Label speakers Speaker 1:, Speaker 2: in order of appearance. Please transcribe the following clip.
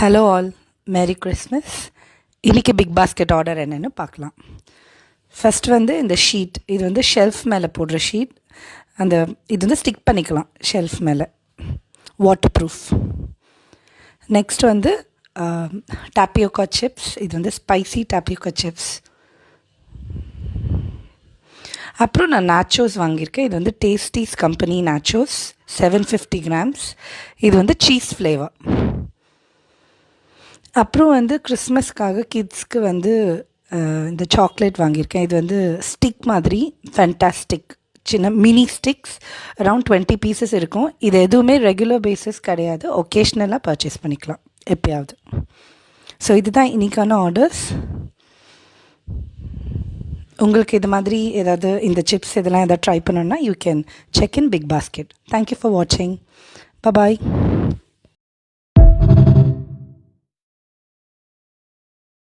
Speaker 1: Hello all, merry Christmas. இன்றைக்கி big basket order என்னென்னு பார்க்கலாம். ஃபஸ்ட் வந்து இந்த ஷீட், இது வந்து ஷெல்ஃப் மேலே போடுற ஷீட். இது வந்து ஸ்டிக் பண்ணிக்கலாம் ஷெல்ஃப் மேலே, வாட்டர் ப்ரூஃப். நெக்ஸ்ட் வந்து டாப்பியோக்கா சிப்ஸ், இது வந்து ஸ்பைசி டாப்பியோக்கா சிப்ஸ். அப்புறம் நான் நாச்சோஸ் வாங்கியிருக்கேன். இது வந்து டேஸ்டீஸ் கம்பெனி நாச்சோஸ் 750 grams. இது வந்து சீஸ் ஃப்ளேவர். அப்புறம் வந்து கிறிஸ்மஸ்க்காக கிட்ஸ்க்கு வந்து இந்த சாக்லேட் வாங்கியிருக்கேன். இது வந்து ஸ்டிக் மாதிரி ஃபேண்டாஸ்டிக், சின்ன மினி ஸ்டிக்ஸ், அரவுண்ட் 20 pieces இருக்கும். இது எதுவுமே ரெகுலர் பேஸஸ் கிடையாது, ஒகேஷ்னலாக பர்ச்சேஸ் பண்ணிக்கலாம் எப்பயாவது. ஸோ இதுதான் இன்றைக்கான ஆர்டர்ஸ். உங்களுக்கு இது மாதிரி ஏதாவது இந்த சிப்ஸ் இதெல்லாம் எதாவது ட்ரை பண்ணணுன்னா you can check in BigBasket. Thank you for வாட்சிங். பாய்.